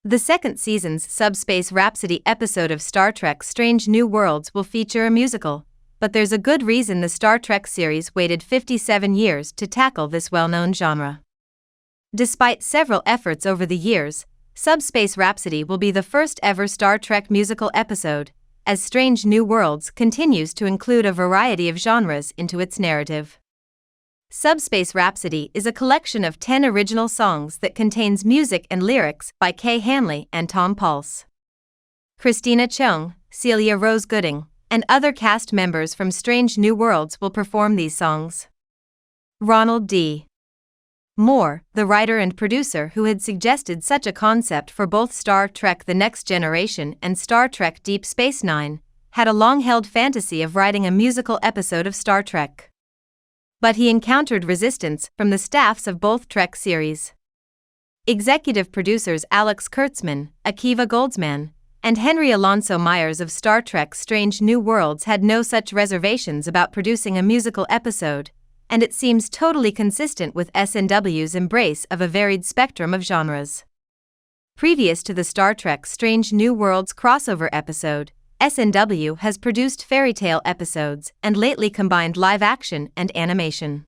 The second season's Subspace Rhapsody episode of Star Trek Strange New Worlds will feature a musical, but there's a good reason the Star Trek series waited 57 years to tackle this well-known genre. Despite several efforts over the years, Subspace Rhapsody will be the first ever Star Trek musical episode, as Strange New Worlds continues to include a variety of genres into its narrative. Subspace Rhapsody is a collection of 10 original songs that contains music and lyrics by Kay Hanley and Tom Pulse. Christina Chung, Celia Rose Gooding, and other cast members from Strange New Worlds will perform these songs. Ronald D. Moore, the writer and producer who had suggested such a concept for both Star Trek The Next Generation and Star Trek Deep Space Nine, had a long-held fantasy of writing a musical episode of Star Trek. But he encountered resistance from the staffs of both Trek series. Executive producers Alex Kurtzman, Akiva Goldsman, and Henry Alonso Myers of Star Trek Strange New Worlds had no such reservations about producing a musical episode, and it seems totally consistent with SNW's embrace of a varied spectrum of genres. Previous to the Star Trek Strange New Worlds crossover episode, SNW has produced fairy tale episodes and lately combined live action and animation.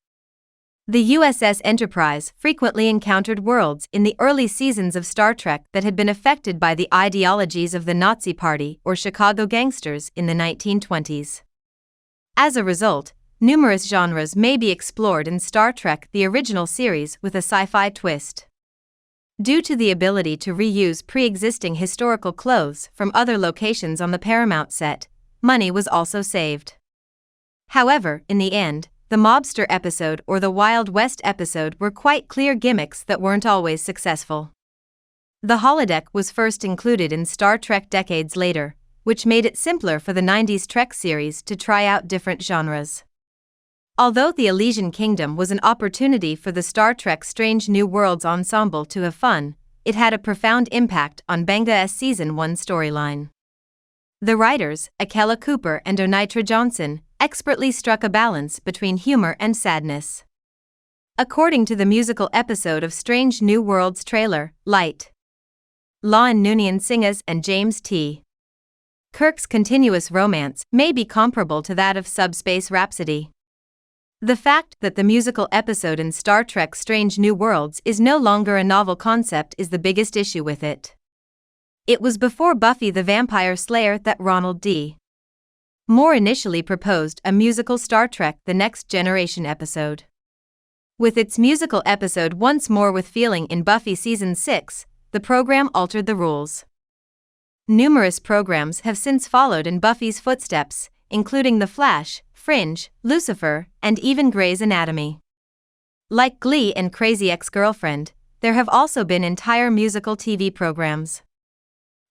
The USS Enterprise frequently encountered worlds in the early seasons of Star Trek that had been affected by the ideologies of the Nazi Party or Chicago gangsters in the 1920s. As a result, numerous genres may be explored in Star Trek the original series with a sci-fi twist. Due to the ability to reuse pre-existing historical clothes from other locations on the Paramount set, money was also saved. However, in the end, the Mobster episode or the Wild West episode were quite clear gimmicks that weren't always successful. The holodeck was first included in Star Trek decades later, which made it simpler for the 90s Trek series to try out different genres. Although the Elysian Kingdom was an opportunity for the Star Trek Strange New Worlds ensemble to have fun, it had a profound impact on Benga's Season 1 storyline. The writers, Akela Cooper and Onitra Johnson, expertly struck a balance between humor and sadness. According to the musical episode of Strange New Worlds trailer, Light, La'an Noonien Singhas and James T. Kirk's continuous romance may be comparable to that of Subspace Rhapsody. The fact that the musical episode in Star Trek Strange New Worlds is no longer a novel concept is the biggest issue with it. It was before Buffy the Vampire Slayer that Ronald D. Moore initially proposed a musical Star Trek The Next Generation episode. With its musical episode Once More with Feeling in Buffy Season 6, the program altered the rules. Numerous programs have since followed in Buffy's footsteps, including The Flash, Fringe, Lucifer, and even Grey's Anatomy. Like Glee and Crazy Ex-Girlfriend, there have also been entire musical TV programs.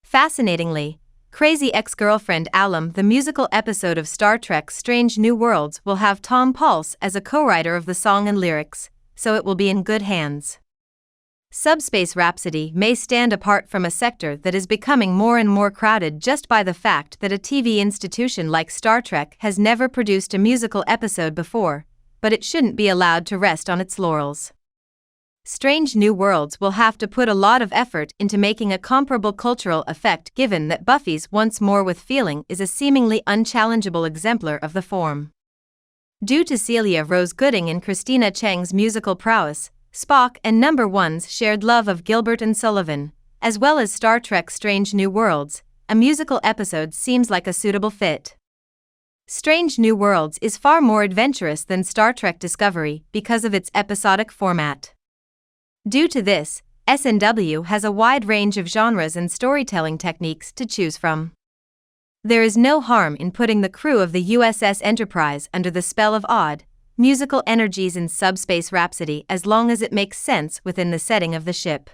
Fascinatingly, Crazy Ex-Girlfriend Alum, the musical episode of Star Trek Strange New Worlds, will have Tom Pulse as a co-writer of the song and lyrics, so it will be in good hands. Subspace Rhapsody may stand apart from a sector that is becoming more and more crowded just by the fact that a TV institution like Star Trek has never produced a musical episode before, but it shouldn't be allowed to rest on its laurels. Strange New Worlds will have to put a lot of effort into making a comparable cultural effect given that Buffy's Once More with Feeling is a seemingly unchallengeable exemplar of the form. Due to Celia Rose Gooding and Christina Chang's musical prowess, Spock and Number One's shared love of Gilbert and Sullivan, as well as Star Trek Strange New Worlds, a musical episode seems like a suitable fit. Strange New Worlds is far more adventurous than Star Trek Discovery because of its episodic format. Due to this, SNW has a wide range of genres and storytelling techniques to choose from. There is no harm in putting the crew of the USS Enterprise under the spell of odd, musical energies in Subspace Rhapsody as long as it makes sense within the setting of the ship.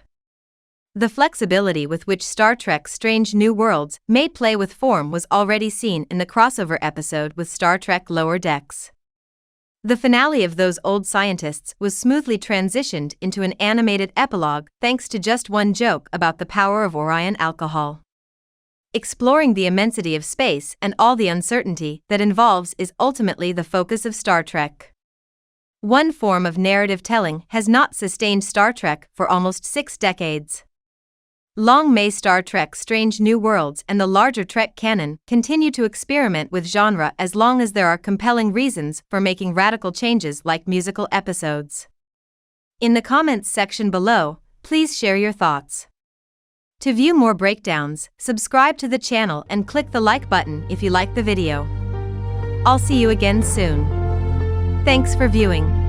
The flexibility with which Star Trek Strange New Worlds may play with form was already seen in the crossover episode with Star Trek Lower Decks. The finale of Those Old Scientists was smoothly transitioned into an animated epilogue thanks to just one joke about the power of Orion alcohol. Exploring the immensity of space and all the uncertainty that involves is ultimately the focus of Star Trek. One form of narrative telling has not sustained Star Trek for almost 6 decades. Long may Star Trek Strange New Worlds and the larger Trek canon continue to experiment with genre as long as there are compelling reasons for making radical changes like musical episodes. In the comments section below, please share your thoughts. To view more breakdowns, subscribe to the channel and click the like button if you like the video. I'll see you again soon. Thanks for viewing.